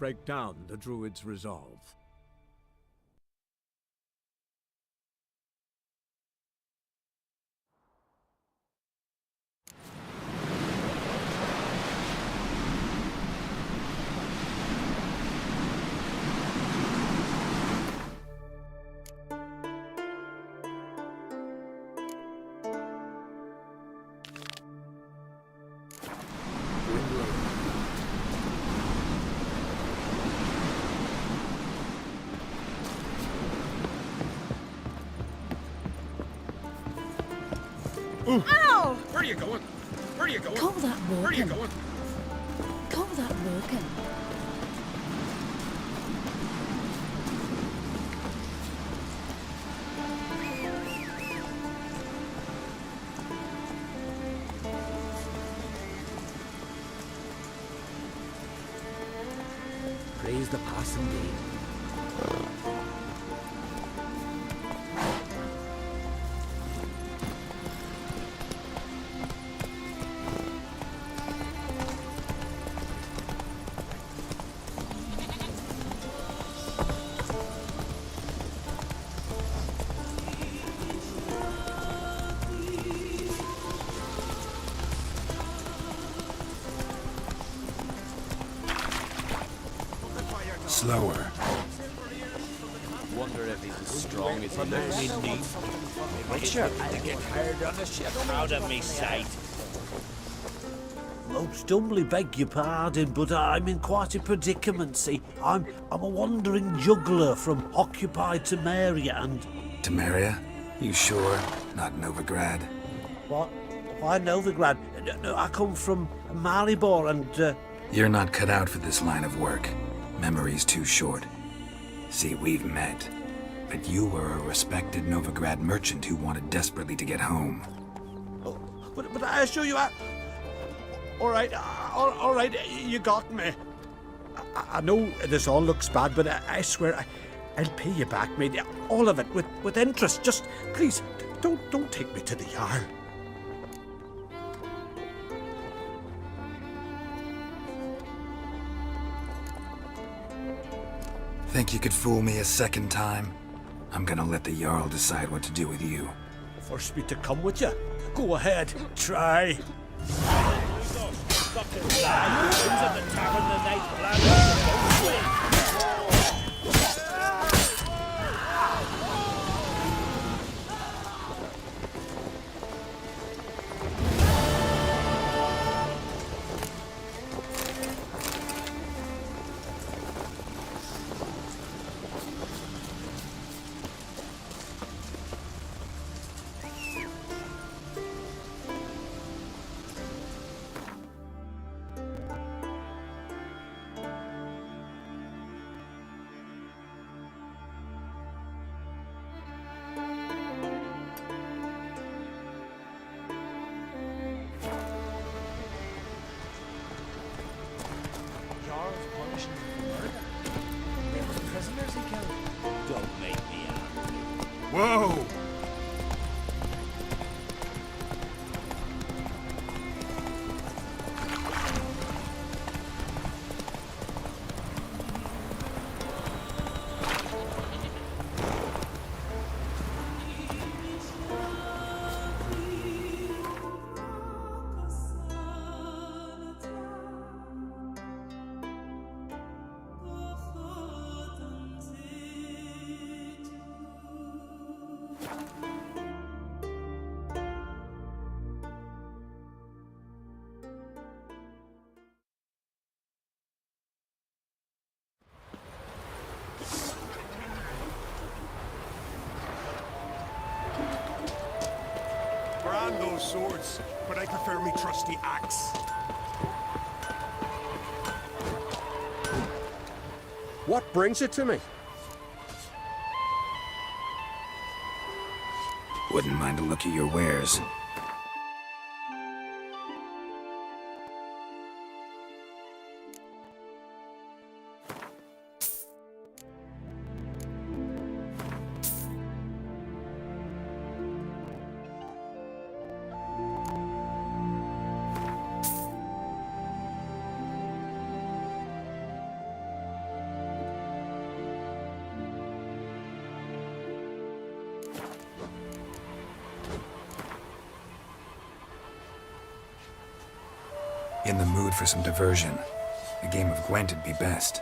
break down the druid's resolve. Ow! Where are you going? Where are you going? Call that working. Where are you going? Call that working. Praise the past indeed. Slower. Wonder if he's as strong as he looks. Richard, to get tired on the ship out of me sight. Most humbly beg your pardon, but I'm in quite a predicament, see. I'm a wandering juggler from occupied Temeria and... Temeria? You sure? Not Novigrad? What? Why Novigrad? No, I come from Maribor and... You're not cut out for this line of work. Memory's too short. See, we've met. But you were a respected Novigrad merchant who wanted desperately to get home. Oh, but I assure you, all right, you got me. I know this all looks bad, but I swear I'll pay you back, mate. All of it, with interest. Just, please, don't take me to the Jarl. Think you could fool me a second time? I'm gonna let the Jarl decide what to do with you. Force me to come with you? Go ahead, try. Don't make me angry. Whoa! Brand those swords, but I prefer me trusty axe. What brings it to me? Wouldn't mind a look at your wares. In the mood for some diversion. A game of Gwent'd be best.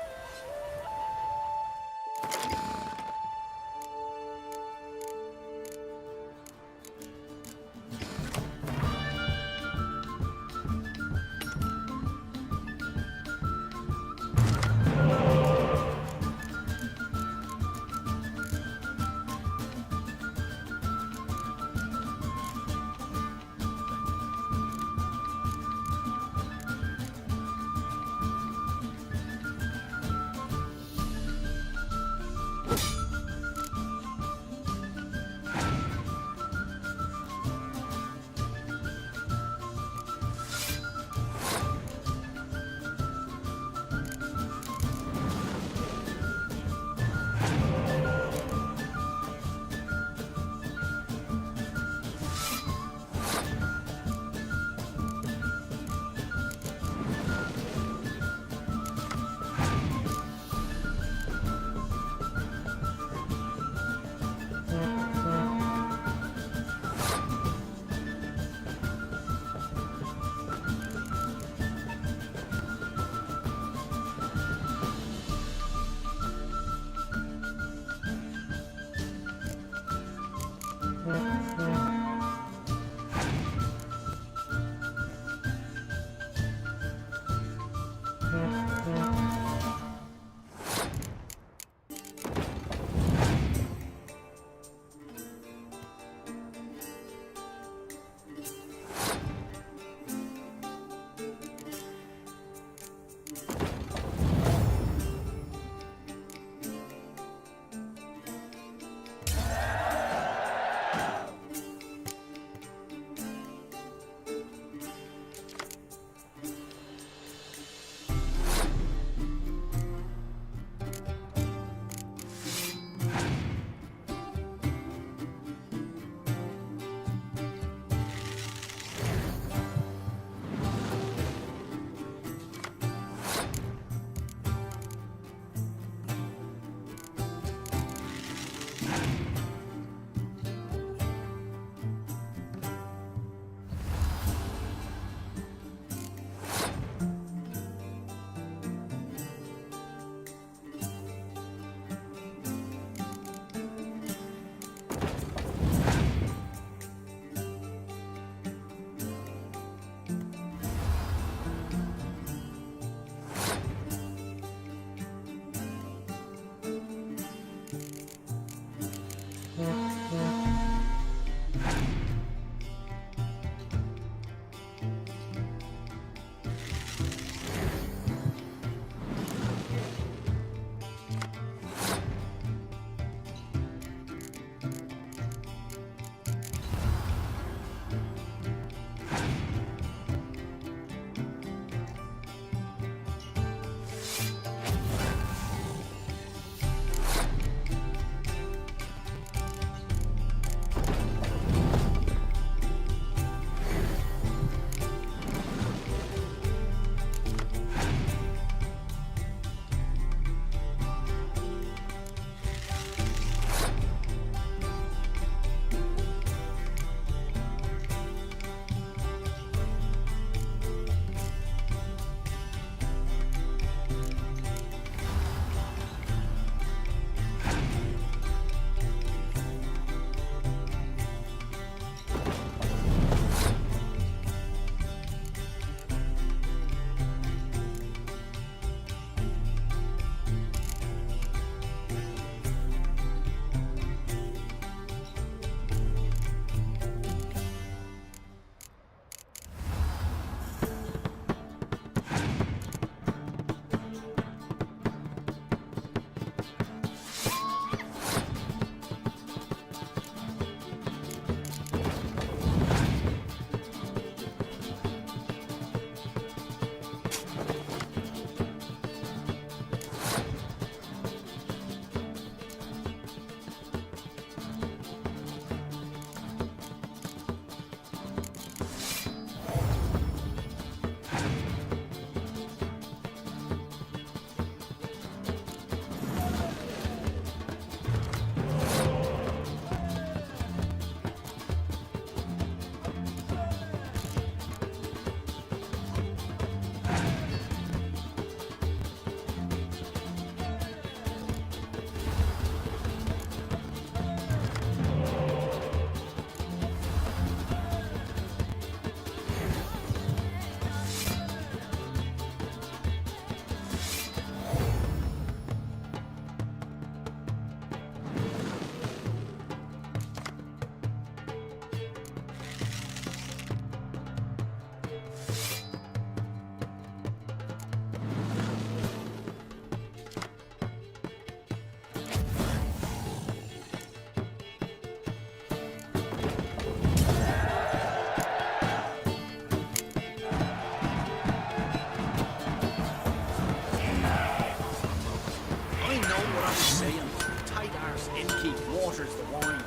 tight arse innkeep waters the wine.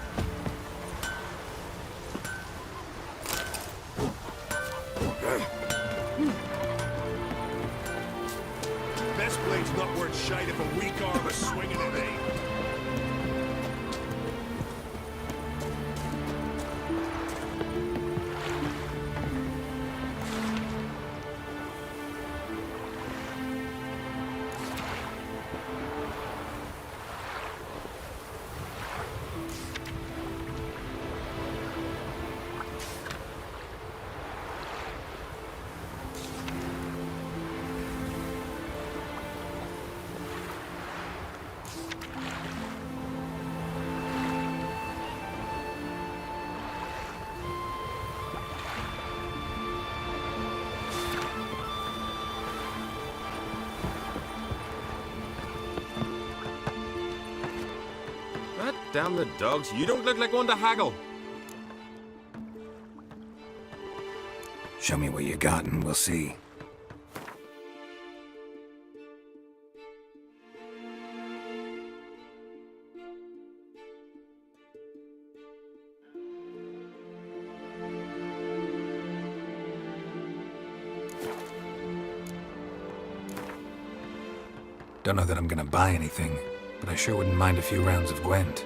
Best blade's not worth shite if a weak arm is swinging it, eh? God damn the dogs, you don't look like one to haggle. Show me what you got and we'll see. Don't know that I'm gonna buy anything, but I sure wouldn't mind a few rounds of Gwent.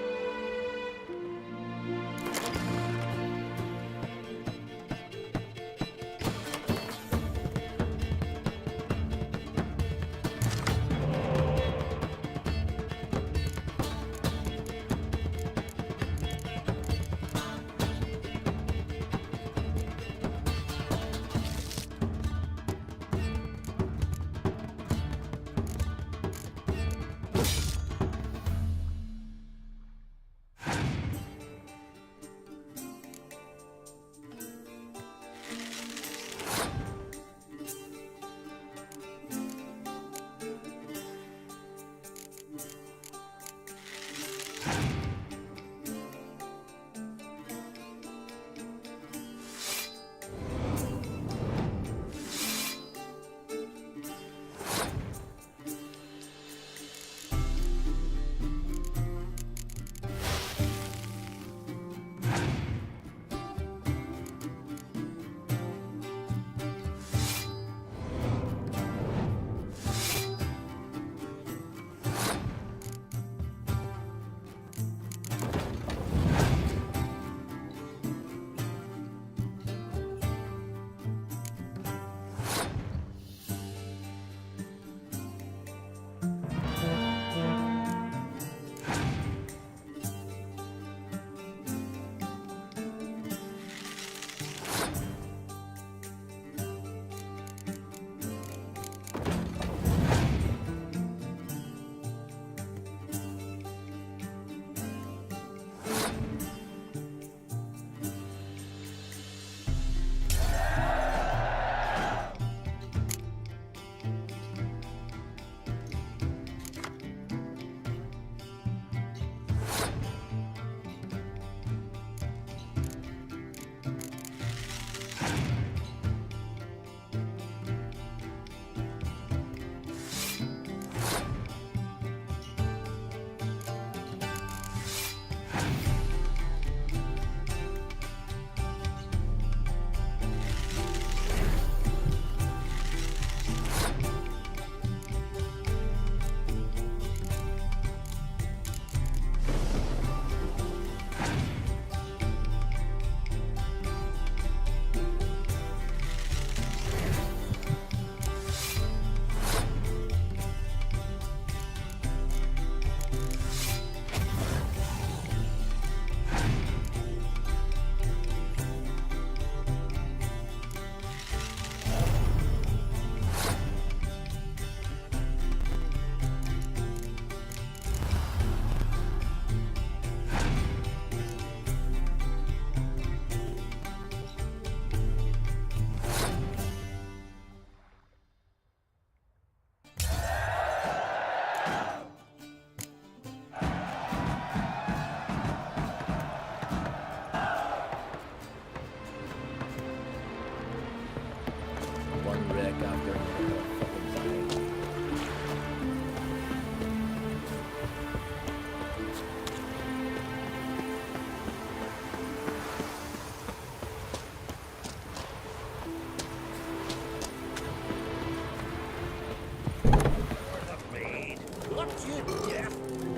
you deaf?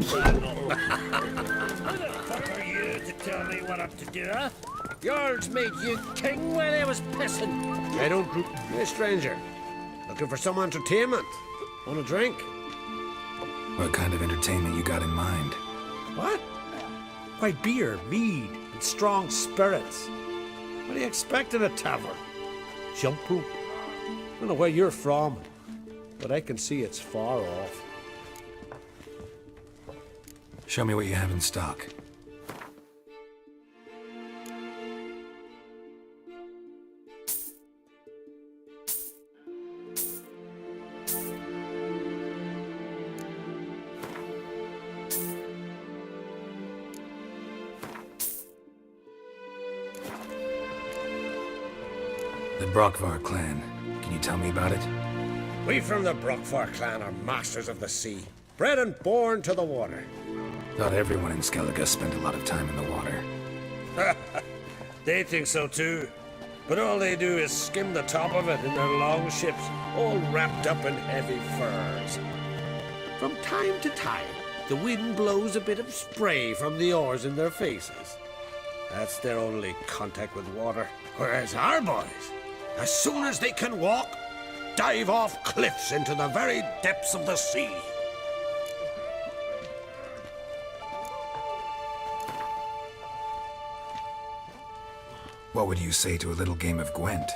Who are you to tell me what I'm to do, huh? Yours made you king while I was pissing. I don't group. Hey, stranger. Looking for some entertainment? Want a drink? What kind of entertainment you got in mind? What? Why, beer, mead, and strong spirits. What do you expect in a tavern? Jump rope? I don't know where you're from, but I can see it's far off. Show me what you have in stock. The Brockvar clan. Can you tell me about it? We from the Brockfar clan are masters of the sea, bred and born to the water. Thought everyone in Skellige spent a lot of time in the water. They think so too. But all they do is skim the top of it in their long ships, all wrapped up in heavy furs. From time to time, the wind blows a bit of spray from the oars in their faces. That's their only contact with water. Whereas our boys, as soon as they can walk, dive off cliffs into the very depths of the sea. What would you say to a little game of Gwent?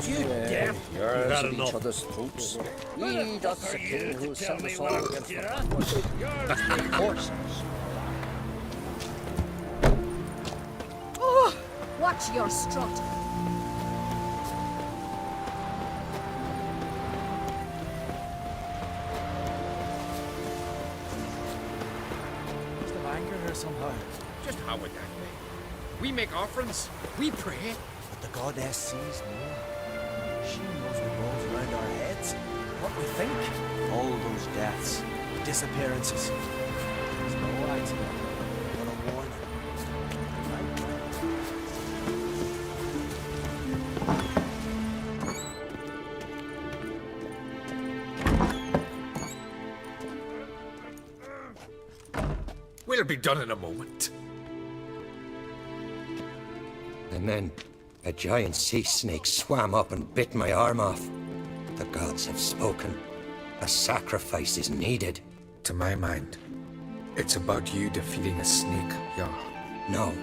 You damn. Yours Had at each enough. other's throats. Who Ye, the that's fuck the are king you who to sent tell me us what all I'm against yeah? the horses. Oh, watch your strut. Must have angered her somehow. Just how would that be? We make offerings, we pray. But the goddess sees more. She knows what goes around our heads, what we think. All those deaths, disappearances. There's no idea what a warning. We'll be done in a moment. And then a giant sea snake swam up and bit my arm off. The gods have spoken. A sacrifice is needed. To my mind, it's about you defeating a snake, Jarl. No,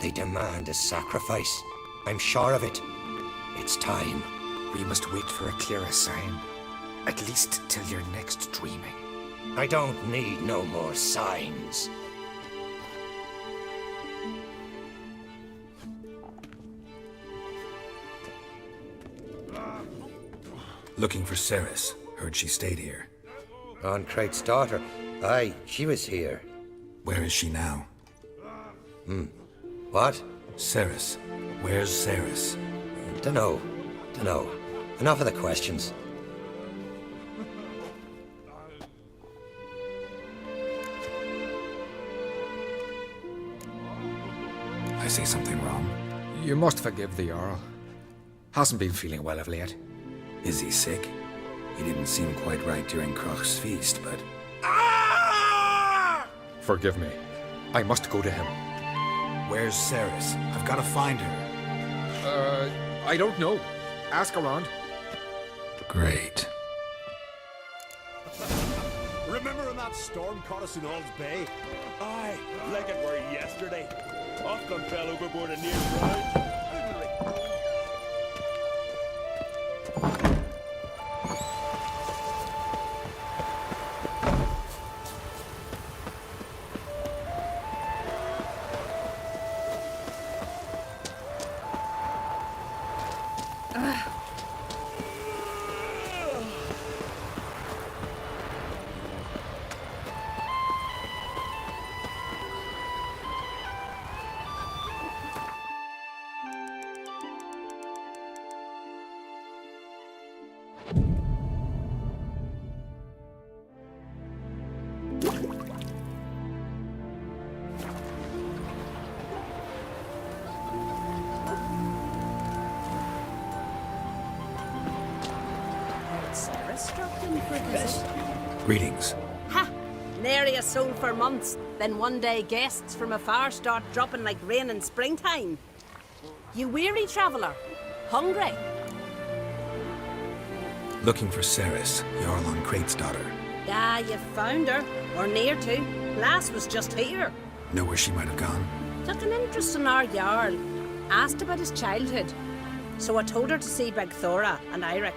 they demand a sacrifice. I'm sure of it. It's time. We must wait for a clearer sign. At least till your next dreaming. I don't need no more signs. Looking for Ceres. Heard she stayed here. On Craig's daughter. Aye, she was here. Where is she now? What? Ceres. Where's Ceres? Dunno. Enough of the questions. I say something wrong? You must forgive the Jarl. Hasn't been feeling well of late. Is he sick? He didn't seem quite right during Kroch's feast, but... Forgive me. I must go to him. Where's Ceres? I've got to find her. I don't know. Ask around. Great. Remember when that storm caught us in All's Bay? Aye, like it were yesterday. Ofcom fell overboard and near drowned. Sarah struck in for a visit. Greetings. Ha! Nary a soul for months. Then one day guests from afar start dropping like rain in springtime. You weary traveller? Hungry? Looking for Ceres, Jarl on Crate's daughter. Ah, you found her. Or near to. Lass was just here. Know where she might have gone? Took an interest in our Jarl. Asked about his childhood. So I told her to see Begthora and Eirik.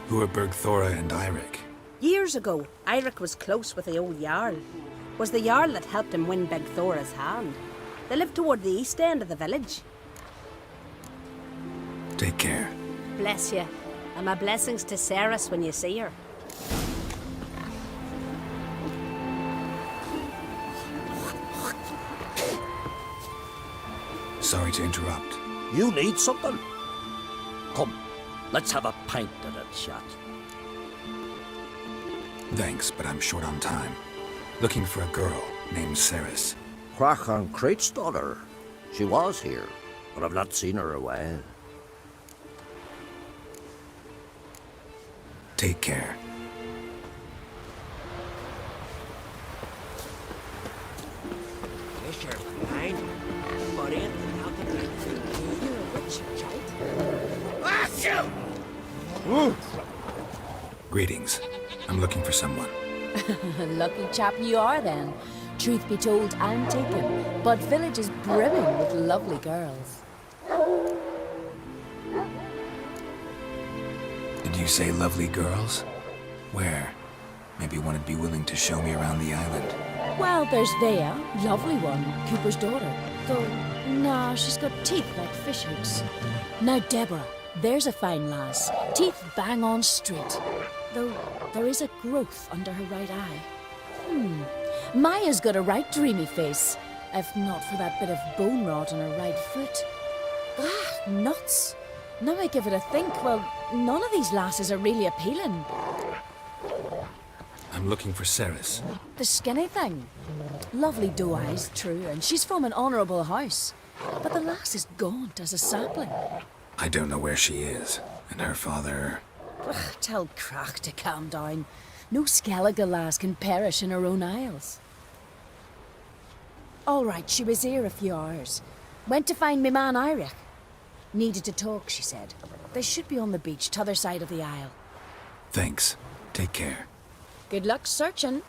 Who are Bergthora and Eirik? Years ago, Eirik was close with the old Jarl. Was the Jarl that helped him win Begthora's hand. They lived toward the east end of the village. Take care. Bless you. And my blessings to Ceres when you see her. Sorry to interrupt. You need something? Come, let's have a pint and a chat. Thanks, but I'm short on time. Looking for a girl named Ceres. Crach on Crate's daughter. She was here, but I've not seen her a while. Take care. Yes, you're fine. But ain't You're a witch, child. Greetings. I'm looking for someone. Lucky chap you are then. Truth be told, I'm taken, but village is brimming with lovely girls. Did you say lovely girls? Where? Maybe one would be willing to show me around the island. Well, there's Vega, lovely one, Cooper's daughter. Though, nah, she's got teeth like fish hooks. Now, Deborah, there's a fine lass. Teeth bang on straight. Though, there is a growth under her right eye. Maya's got a right dreamy face. If not for that bit of bone rot on her right foot. Ah, nuts. Now I give it a think, well, none of these lasses are really appealing. I'm looking for Ceres. The skinny thing. Lovely doe eyes, true, and she's from an honourable house. But the lass is gaunt as a sapling. I don't know where she is, and her father... Ugh, tell Crach to calm down. No Skellige lass can perish in her own isles. All right, she was here a few hours. Went to find me man Iric. Needed to talk, she said. They should be on the beach, t'other side of the isle. Thanks. Take care. Good luck searching.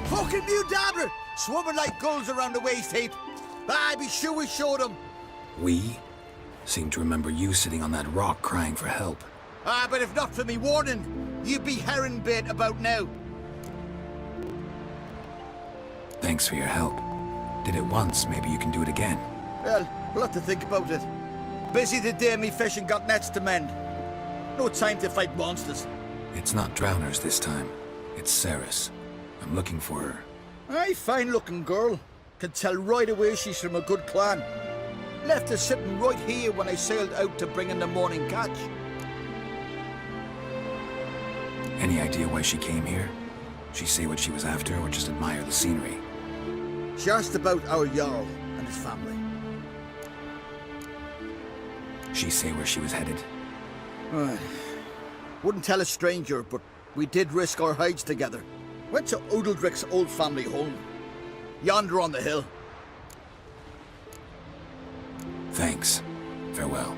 Fucking new dabber! Swimming like gulls around the waist heap. I be sure we showed them. We? Seem to remember you sitting on that rock crying for help. But if not for me warning, you'd be herring bait about now. Thanks for your help. Did it once, maybe you can do it again. Well, we'll have to think about it. Busy the day me fishing got nets to mend. No time to fight monsters. It's not drowners this time. It's Ceres. I'm looking for her. Aye, fine-looking girl. Can tell right away she's from a good clan. Left her sitting right here when I sailed out to bring in the morning catch. Any idea why she came here? She say what she was after, or just admire the scenery? She asked about our Jarl and his family. She say where she was headed? Wouldn't tell a stranger, but we did risk our hides together. Went to Odeldrick's old family home. Yonder on the hill. Thanks. Farewell.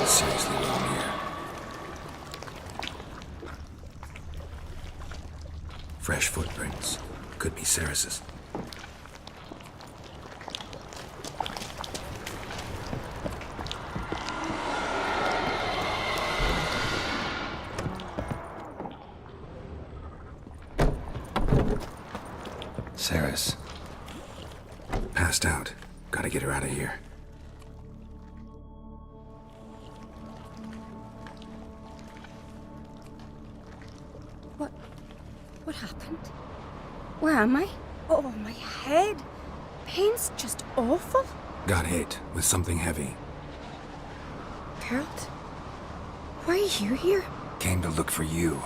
Seriously wrong here. Fresh footprints. Could be Ceres's. Saris. Passed out. Gotta get her out of here. What happened? Where am I? Oh, my head. Pain's just awful. Got hit with something heavy. Geralt? Why are you here? Came to look for you.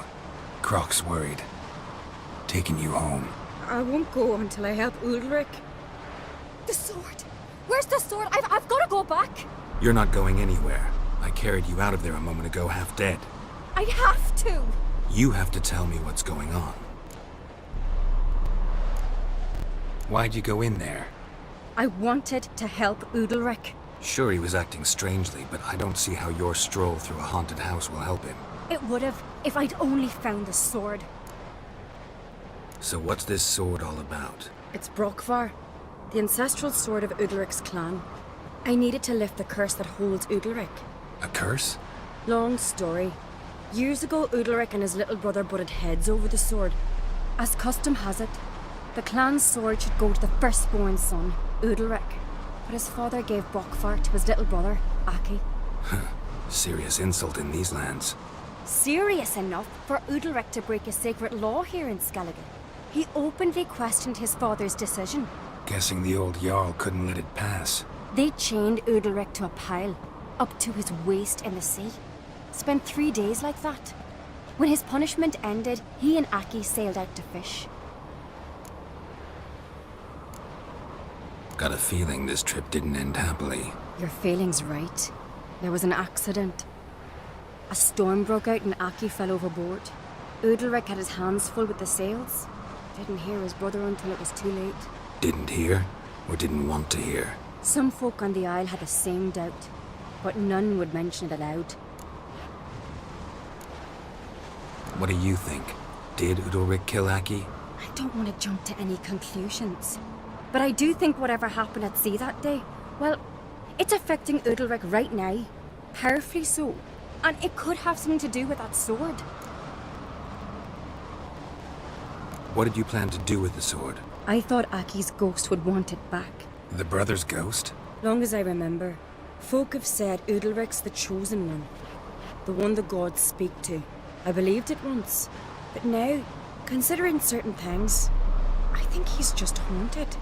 Croc's worried. Taking you home. I won't go until I help Ulrich. The sword! Where's the sword? I've got to go back! You're not going anywhere. I carried you out of there a moment ago half dead. I have to! You have to tell me what's going on. Why'd you go in there? I wanted to help Ulrich. Sure, he was acting strangely, but I don't see how your stroll through a haunted house will help him. It would have if I'd only found the sword. So what's this sword all about? It's Brokvar, the ancestral sword of Ulrich's clan. I needed to lift the curse that holds Ulrich. A curse? Long story. Years ago, Ulrich and his little brother butted heads over the sword. As custom has it, the clan's sword should go to the firstborn son, Ulrich. But his father gave Brokvar to his little brother, Aki. Serious insult in these lands. Serious enough for Ulrich to break a sacred law here in Skellige. He openly questioned his father's decision. Guessing the old Jarl couldn't let it pass. They chained Ulrich to a pile, up to his waist in the sea. Spent 3 days like that. When his punishment ended, he and Aki sailed out to fish. Got a feeling this trip didn't end happily. Your feeling's right. There was an accident. A storm broke out and Aki fell overboard. Ulrich had his hands full with the sails. Didn't hear his brother until it was too late. Didn't hear? Or didn't want to hear? Some folk on the Isle had the same doubt, but none would mention it aloud. What do you think? Did Ulrich kill Aki? I don't want to jump to any conclusions. But I do think whatever happened at sea that day, well, it's affecting Ulrich right now. Powerfully so. And it could have something to do with that sword. What did you plan to do with the sword? I thought Aki's ghost would want it back. The brother's ghost? Long as I remember, folk have said Ulrich's the chosen one. The one the gods speak to. I believed it once. But now, considering certain things, I think he's just haunted.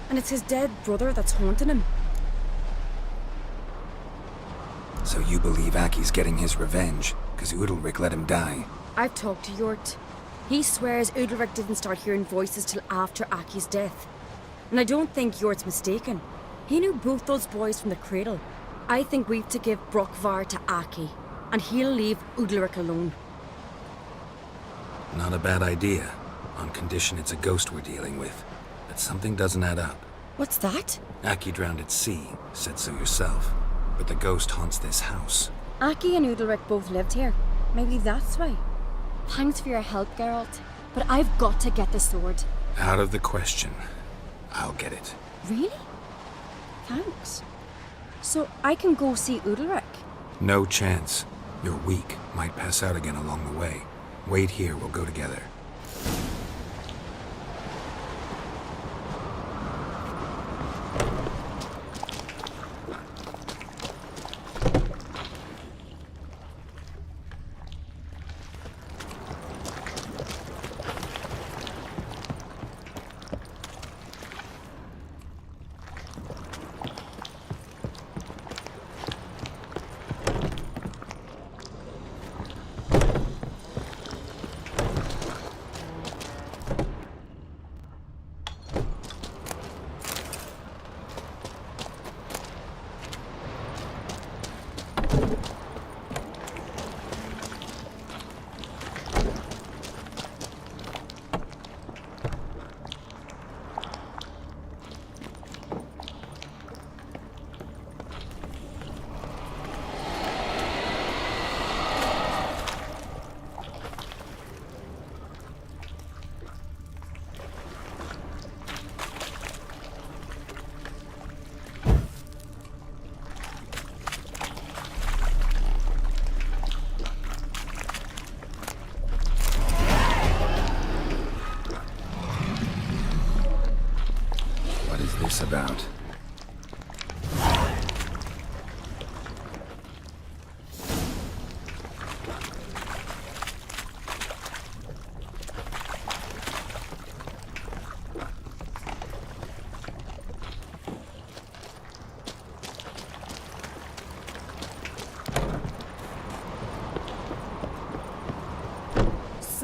And it's his dead brother that's haunting him. So you believe Aki's getting his revenge, because Ulrich let him die? I've talked to Jort. He swears Ulrich didn't start hearing voices till after Aki's death. And I don't think Jort's mistaken. He knew both those boys from the cradle. I think we've to give Brokvar to Aki, and he'll leave Ulrich alone. Not a bad idea, on condition it's a ghost we're dealing with. But something doesn't add up. What's that? Aki drowned at sea, said so yourself. But the ghost haunts this house. Aki and Ulrich both lived here. Maybe that's why. Thanks for your help, Geralt. But I've got to get the sword. Out of the question. I'll get it. Really? Thanks. So I can go see Ulrich? No chance. You're weak. Might pass out again along the way. Wait here, we'll go together.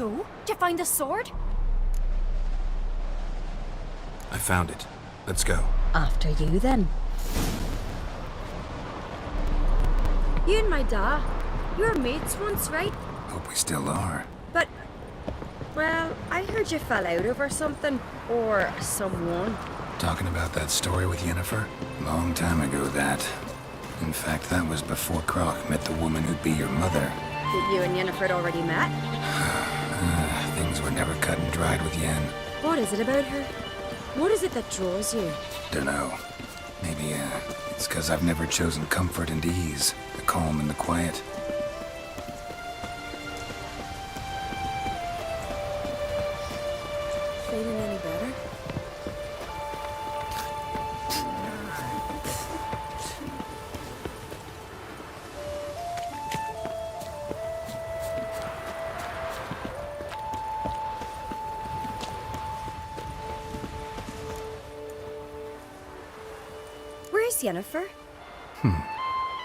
So, did you find the sword? I found it. Let's go. After you, then. You and my da, you were mates once, right? Hope we still are. But, well, I heard you fell out over something. Or someone. Talking about that story with Yennefer? Long time ago, that. In fact, that was before Croc met the woman who'd be your mother. That you and Yennefer had already met? Things were never cut and dried with Yen. What is it about her? What is it that draws you? Dunno. Maybe, it's 'cause I've never chosen comfort and ease, the calm and the quiet. Feeling any better? Where's Yennefer?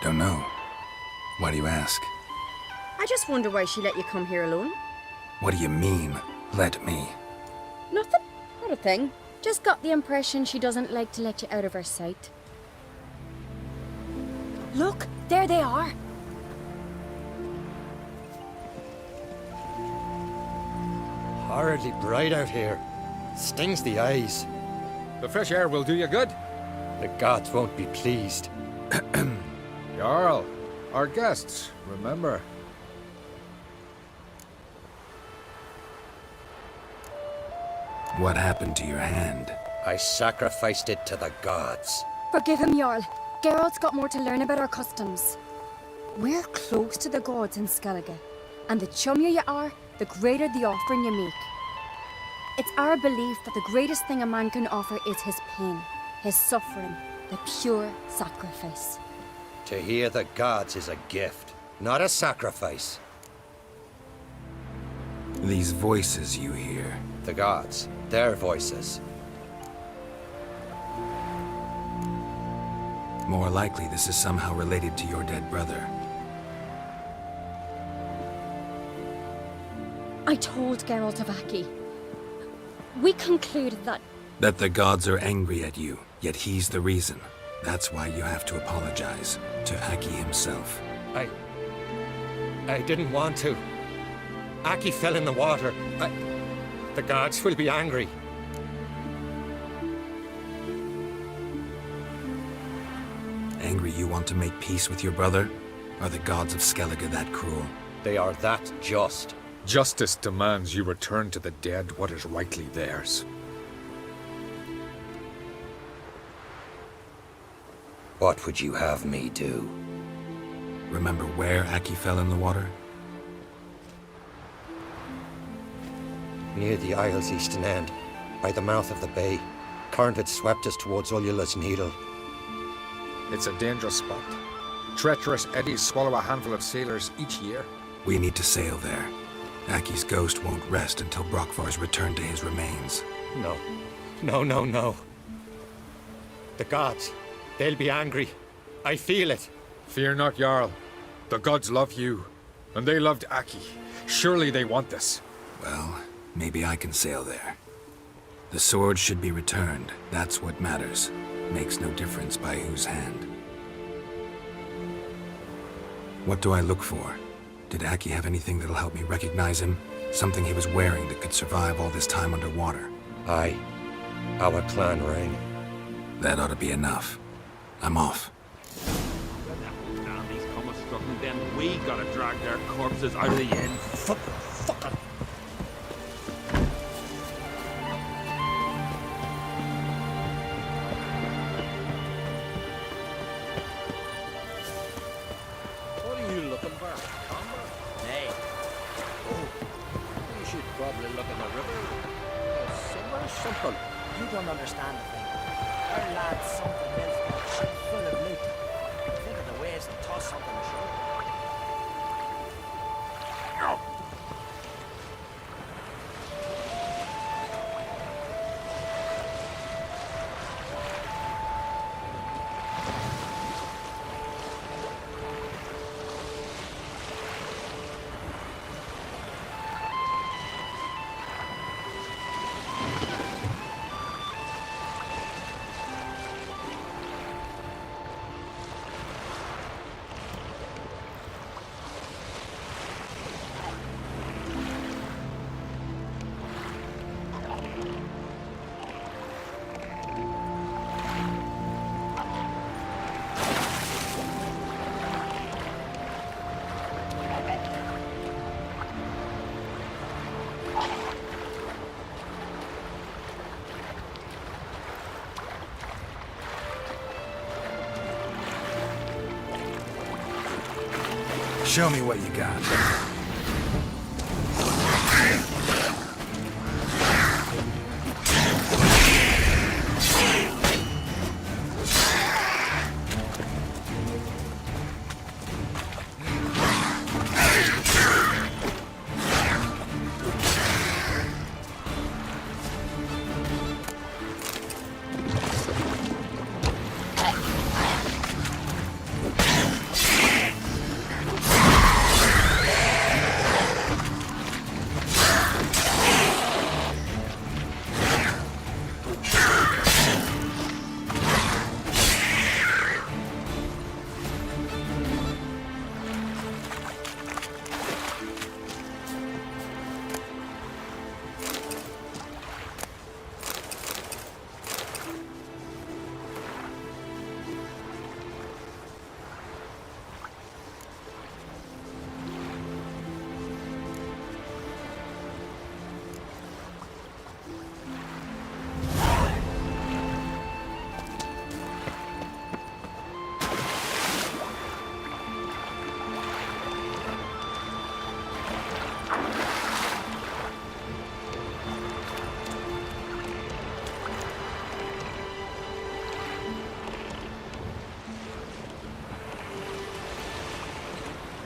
Don't know. Why do you ask? I just wonder why she let you come here alone. What do you mean, let me? Nothing. Not a thing. Just got the impression she doesn't like to let you out of her sight. Look, there they are. Horridly bright out here. Stings the eyes. The fresh air will do you good. The gods won't be pleased. Jarl, our guests, remember. What happened to your hand? I sacrificed it to the gods. Forgive him, Jarl. Geralt's got more to learn about our customs. We're close to the gods in Skellige, and the chummier you are, the greater the offering you make. It's our belief that the greatest thing a man can offer is his pain, his suffering, the pure sacrifice. To hear the gods is a gift, not a sacrifice. These voices you hear. The gods, their voices. More likely this is somehow related to your dead brother. I told Geralt of Aki. We concluded that... That the gods are angry at you, yet he's the reason. That's why you have to apologize to Aki himself. I didn't want to. Aki fell in the water. The gods will be angry. Angry you want to make peace with your brother? Are the gods of Skellige that cruel? They are that just. Justice demands you return to the dead what is rightly theirs. What would you have me do? Remember where Aki fell in the water? Near the isle's eastern end, by the mouth of the bay. Current had swept us towards Ullula's Needle. It's a dangerous spot. Treacherous eddies swallow a handful of sailors each year. We need to sail there. Aki's ghost won't rest until Brokvar's returned to his remains. No. No. The gods, they'll be angry. I feel it. Fear not, Jarl. The gods love you, and they loved Aki. Surely they want this. Well, maybe I can sail there. The sword should be returned. That's what matters. Makes no difference by whose hand. What do I look for? Did Aki have anything that'll help me recognize him? Something he was wearing that could survive all this time underwater? Aye. Our clan ring. That ought to be enough. I'm off. Damn, these comets struggling, then we gotta drag their corpses out of the inn. Fuck it. What are you looking for? Lumber? Nay. Oh, you should probably look in the river. Silver or something. You don't understand the thing. Our lads sunk the mill full of loot. Think of the waves to toss something ashore. Show me what you got.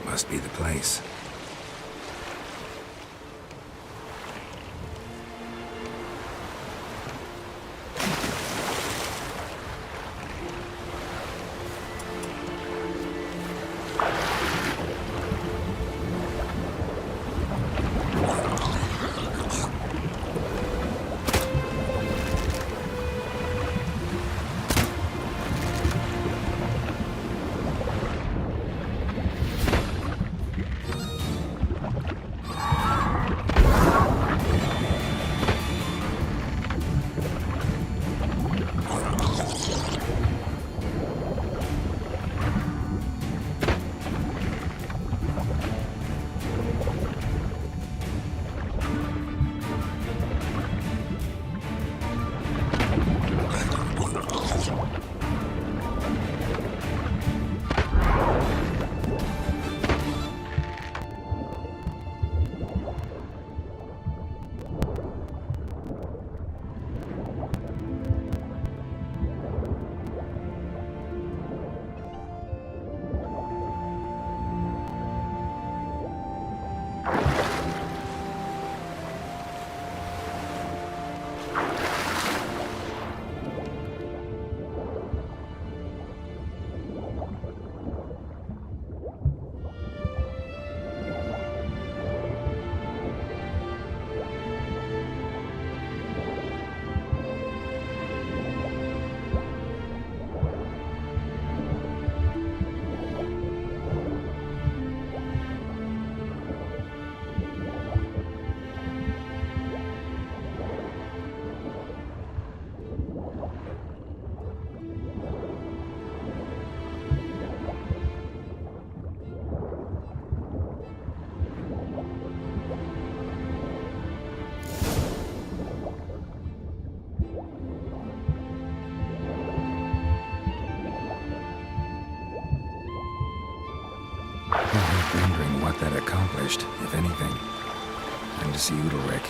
Must be the place. Wondering what that accomplished, if anything. Time to see Udalric.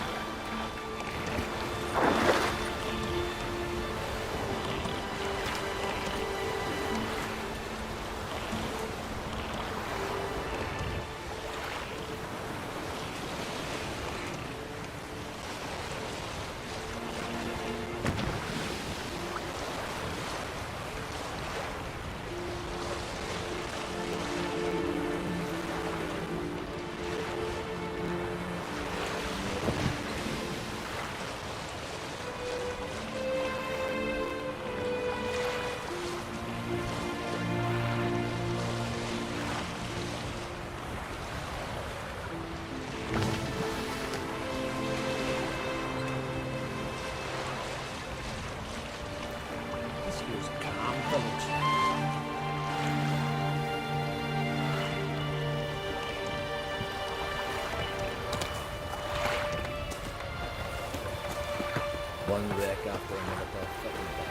One wreck after another per fucking day.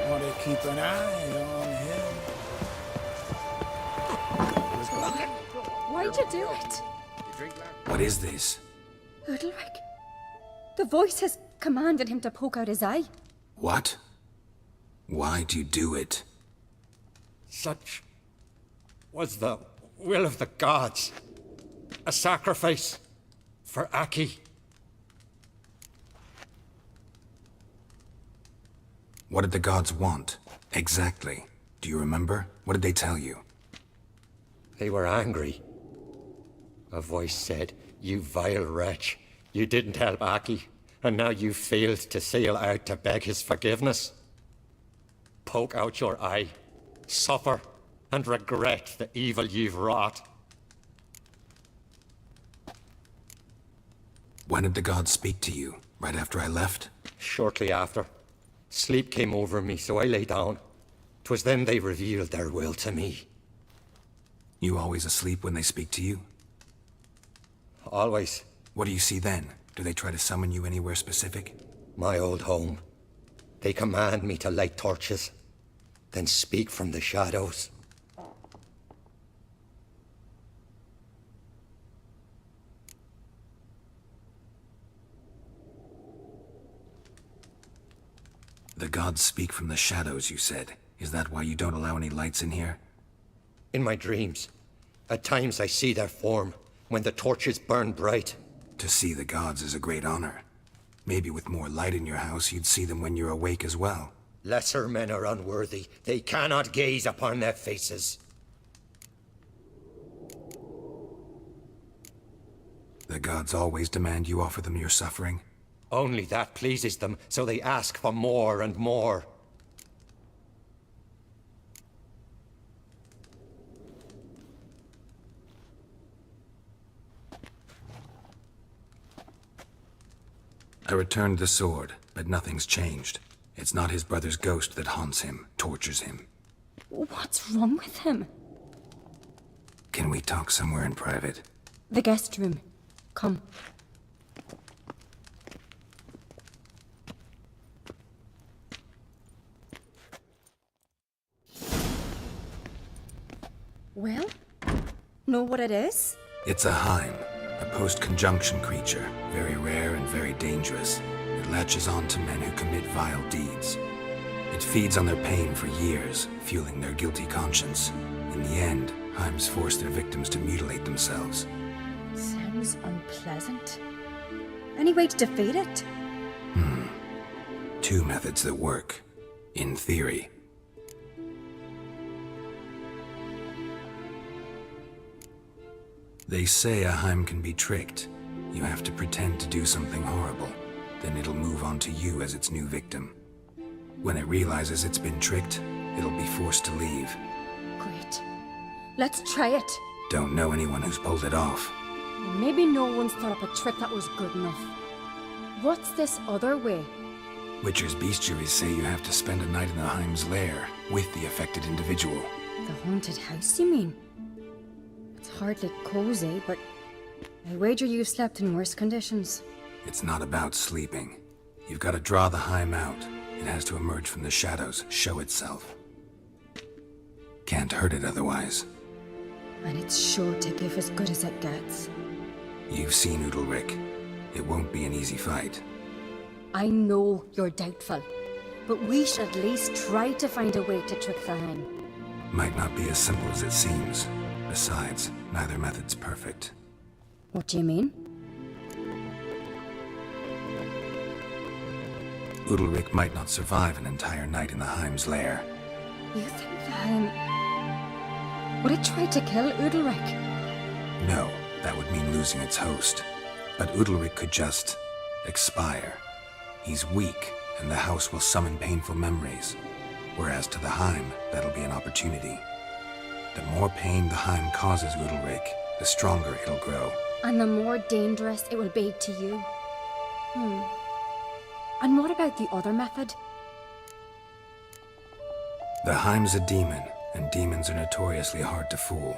Oh, they keep an eye on him. Why'd you do it? What is this? Udalric. The voice has commanded him to poke out his eye. What? Why'd you do it? Such was the will of the gods. A sacrifice for Aki. What did the gods want? Exactly. Do you remember? What did they tell you? They were angry. A voice said, "You vile wretch, you didn't help Aki, and now you failed to sail out to beg his forgiveness. Poke out your eye, suffer, and regret the evil you've wrought." When did the gods speak to you? Right after I left? Shortly after. Sleep came over me, so I lay down. 'Twas then they revealed their will to me. You always asleep when they speak to you? Always. What do you see then? Do they try to summon you anywhere specific? My old home. They command me to light torches, then speak from the shadows. The gods speak from the shadows, you said. Is that why you don't allow any lights in here? In my dreams. At times I see their form, when the torches burn bright. To see the gods is a great honor. Maybe with more light in your house, you'd see them when you're awake as well. Lesser men are unworthy. They cannot gaze upon their faces. The gods always demand you offer them your suffering? Only that pleases them, so they ask for more and more. I returned the sword, but nothing's changed. It's not his brother's ghost that haunts him, tortures him. What's wrong with him? Can we talk somewhere in private? The guest room. Come. Well, know what it is? It's a Heim, a post-conjunction creature, very rare and very dangerous. It latches on to men who commit vile deeds. It feeds on their pain for years, fueling their guilty conscience. In the end, Heims force their victims to mutilate themselves. Sounds unpleasant. Any way to defeat it? Two methods that work. In theory. They say a Heim can be tricked. You have to pretend to do something horrible. Then it'll move on to you as its new victim. When it realizes it's been tricked, it'll be forced to leave. Great. Let's try it. Don't know anyone who's pulled it off. Maybe no one's thought up a trick that was good enough. What's this other way? Witcher's bestiaries say you have to spend a night in the Heim's lair with the affected individual. The haunted house, you mean? It's hardly cozy, but I wager you've slept in worse conditions. It's not about sleeping. You've got to draw the Heim out. It has to emerge from the shadows, show itself. Can't hurt it otherwise. And it's sure to give as good as it gets. You've seen Udalric. It won't be an easy fight. I know you're doubtful, but we should at least try to find a way to trick the Heim. Might not be as simple as it seems. Besides, neither method's perfect. What do you mean? Udalric might not survive an entire night in the Heim's lair. You think the Heim... would it try to kill Udalric? No, that would mean losing its host. But Udalric could just... expire. He's weak, and the house will summon painful memories. Whereas to the Heim, that'll be an opportunity. The more pain the Heim causes Udalric, the stronger it'll grow. And the more dangerous it will be to you. And what about the other method? The Heim's a demon, and demons are notoriously hard to fool.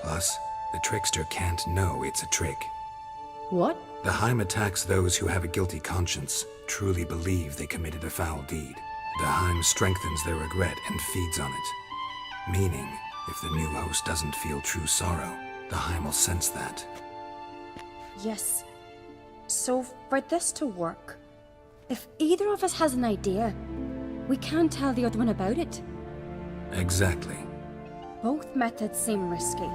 Plus, the trickster can't know it's a trick. What? The Heim attacks those who have a guilty conscience, truly believe they committed a foul deed. The Heim strengthens their regret and feeds on it. Meaning, if the new host doesn't feel true sorrow, the Heim will sense that. Yes. So, for this to work, if either of us has an idea, we can't tell the other one about it. Exactly. Both methods seem risky,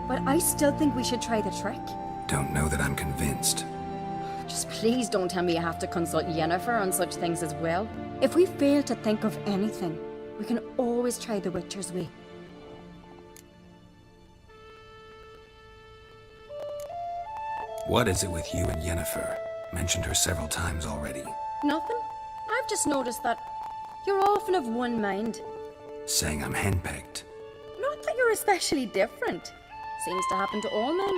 but I still think we should try the trick. Don't know that I'm convinced. Just please don't tell me you have to consult Yennefer on such things as well. If we fail to think of anything, we can always try the Witcher's way. What is it with you and Yennefer? Mentioned her several times already. Nothing. I've just noticed that you're often of one mind. Saying I'm henpecked. Not that you're especially different. Seems to happen to all men.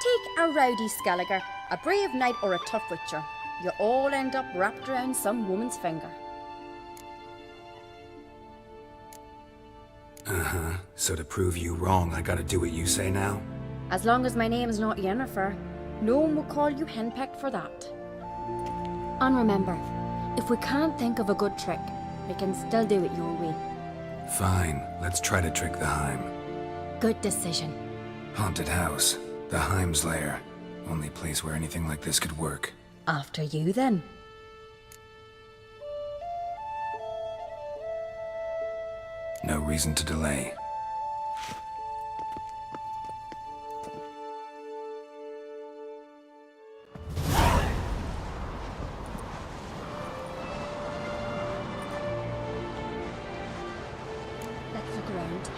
Take a rowdy Skelliger, a brave knight or a tough witcher. You all end up wrapped around some woman's finger. Uh-huh. So to prove you wrong, I gotta do what you say now? As long as my name's not Yennefer, no one will call you henpecked for that. And remember, if we can't think of a good trick, we can still do it your way. Fine, let's try to trick the Heim. Good decision. Haunted house. The Heim's lair. Only place where anything like this could work. After you, then. No reason to delay. Let's look around.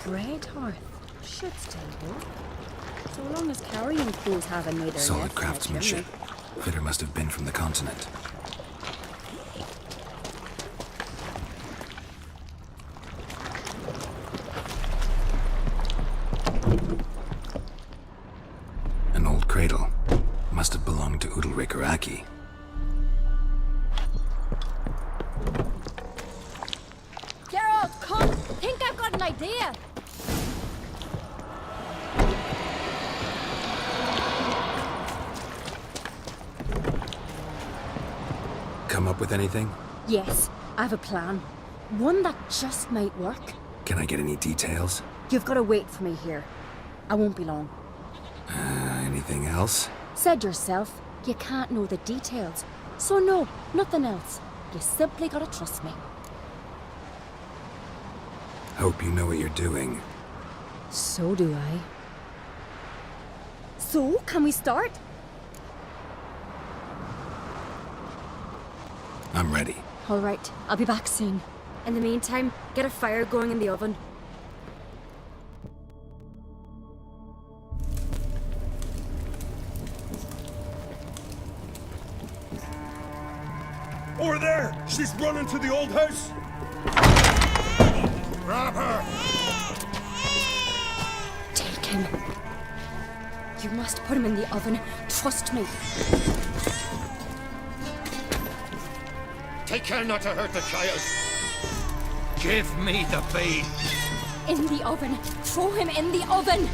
Bread hearth should still hold. So long as carrying crews haven't made their Solid nests in a craftsmanship. chimney. Fitter must have been from the continent. An old cradle. Must have belonged to Udalric or Aki. Geralt, come! Think I've got an idea! Come up with anything? Yes, I have a plan. One that just might work. Can I get any details? You've got to wait for me here. I won't be long. Anything else? Said yourself, you can't know the details. So no, nothing else. You simply gotta trust me. Hope you know what you're doing. So do I. So, can we start? I'm ready. All right, I'll be back soon. In the meantime, get a fire going in the oven. Over there! She's running to the old house! Grab her! Take him. You must put him in the oven. Trust me. Take care not to hurt the child. Give me the bee. In the oven. Throw him in the oven.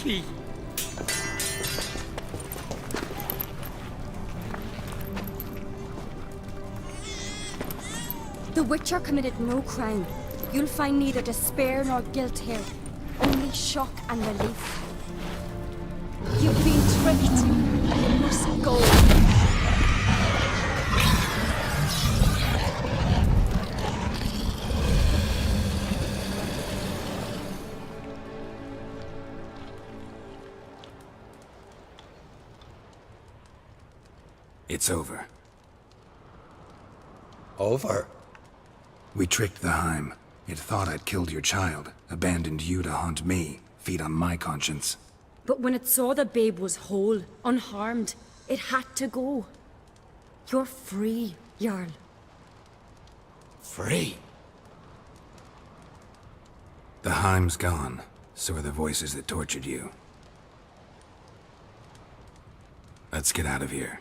Pity. The Witcher committed no crime. You'll find neither despair nor guilt here. Only shock and relief. You've been tricked. You must go. It's over. Over? We tricked the Heim. It thought I'd killed your child, abandoned you to haunt me, feed on my conscience. But when it saw the babe was whole, unharmed, it had to go. You're free, Jarl. Free? The Heim's gone, so are the voices that tortured you. Let's get out of here.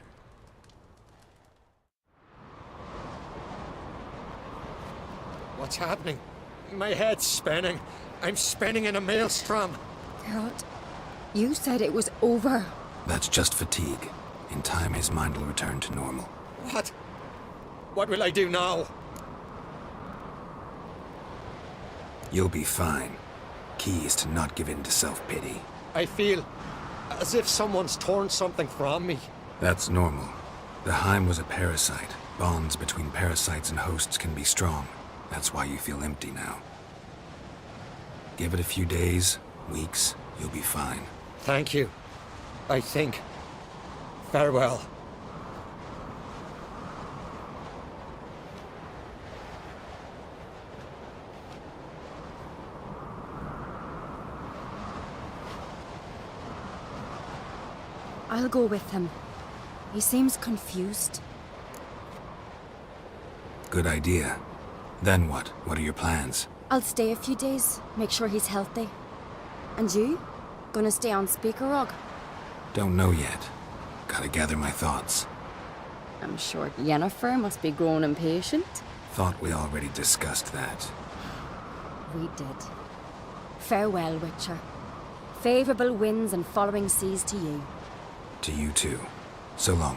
What's happening? My head's spinning. I'm spinning in a maelstrom. Geralt, you said it was over. That's just fatigue. In time, his mind will return to normal. What? What will I do now? You'll be fine. Key is to not give in to self-pity. I feel as if someone's torn something from me. That's normal. The Heim was a parasite. Bonds between parasites and hosts can be strong. That's why you feel empty now. Give it a few days, weeks, you'll be fine. Thank you. I think. Farewell. I'll go with him. He seems confused. Good idea. Then what? What are your plans? I'll stay a few days, make sure he's healthy. And you? Gonna stay on Speaker Rog? Don't know yet. Gotta gather my thoughts. I'm sure Yennefer must be grown impatient. Thought we already discussed that. We did. Farewell, Witcher. Favourable winds and following seas to you. To you too. So long.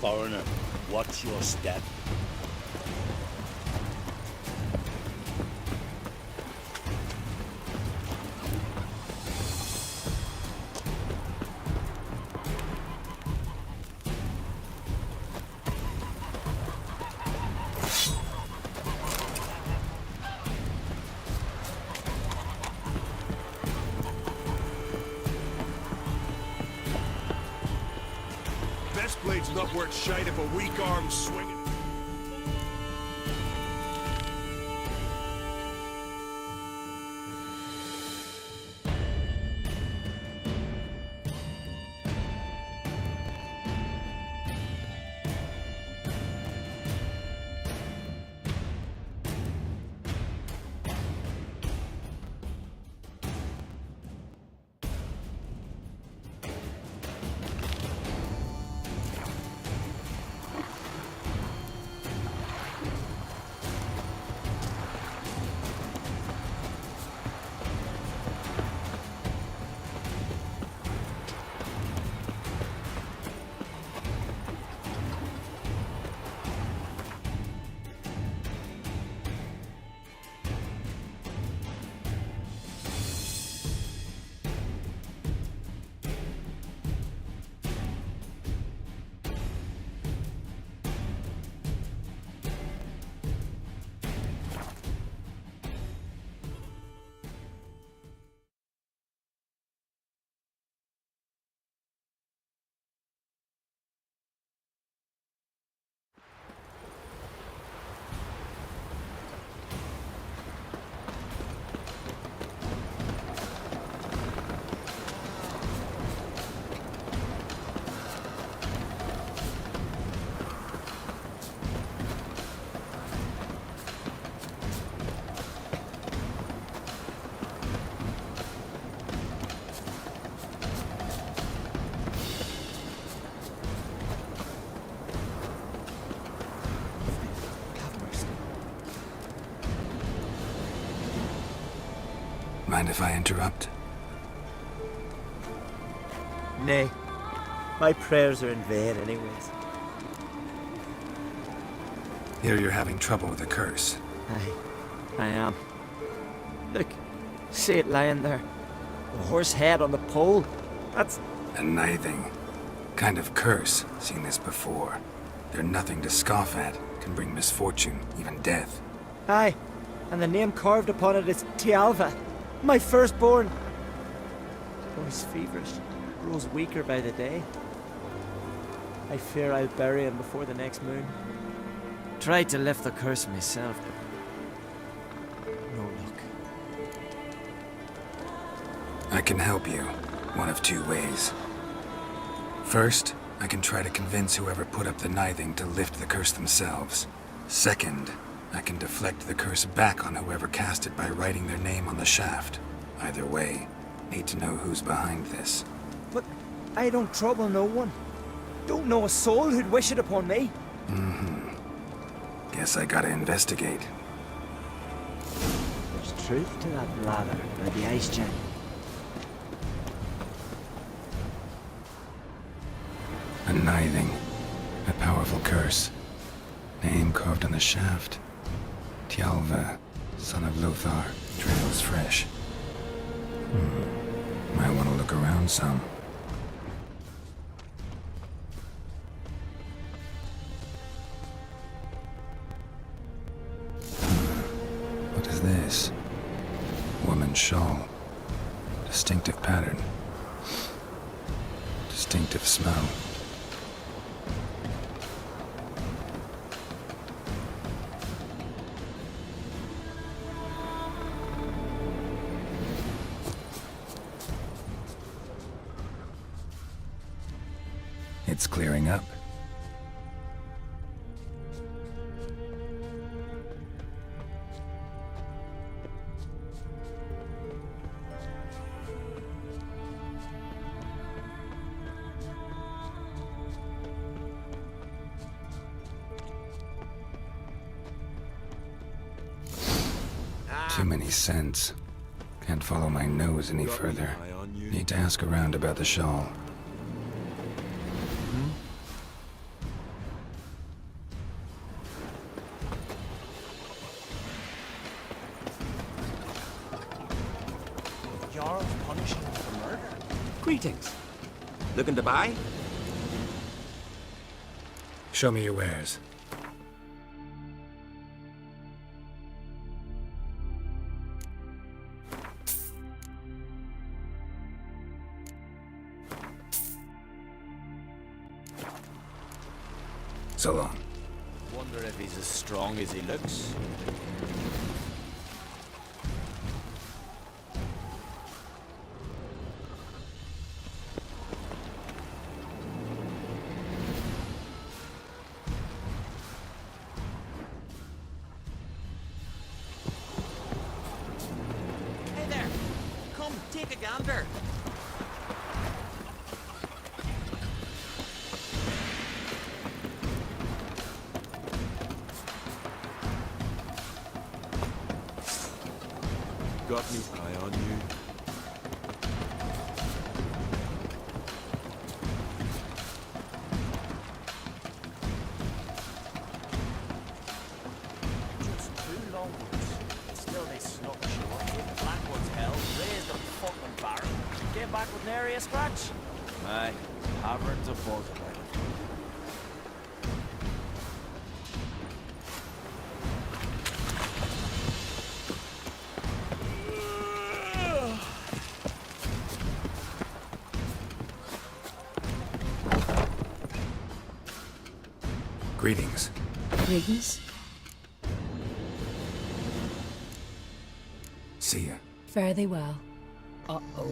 Foreigner, watch your step. Best blade's not worth shite if a weak arm's swinging. Mind if I interrupt? Nay. My prayers are in vain anyways. Here you're having trouble with the curse. I am. Look, see it lying there. The horse head on the pole. That's... A nithing. Kind of curse. Seen this before. They're nothing to scoff at. Can bring misfortune, even death. Aye, and the name carved upon it is Tialva, my firstborn. The boy's feverish, grows weaker by the day. I fear I'll bury him before the next moon. Tried to lift the curse myself, but no luck. I can help you. One of two ways. First, I can try to convince whoever put up the nithing to lift the curse themselves. Second, I can deflect the curse back on whoever cast it by writing their name on the shaft. Either way, need to know who's behind this. But I don't trouble no one. Don't know a soul who'd wish it upon me. Guess I gotta investigate. There's truth to that blather by the ice gem. A nithing. A powerful curse. Name carved on the shaft. Tialva, son of Lothar. Trails fresh. Might want to look around some. What is this? Woman's shawl. Distinctive pattern. Distinctive smell. It's clearing up. Too many scents. Can't follow my nose any further. Need to ask around about the shawl. Jarl's punishing him for murder. Greetings. Looking to buy? Show me your wares. So long. Wonder if he's as strong as he looks. Hey there! Come, take a gander! Got me eye on you. Just two long ones. Still they snuck ashore. The black ones held, raised a fucking barrel. Came back with nary a scratch. Aye, taverns a buzz about it. Greetings. Greetings. See ya. Fare thee well. Uh-oh.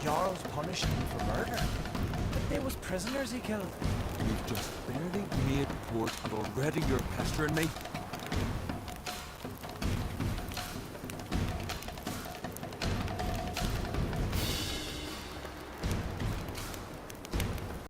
Jarl's punishing him for murder. But they was prisoners he killed. We've just barely made port and already you're pestering me.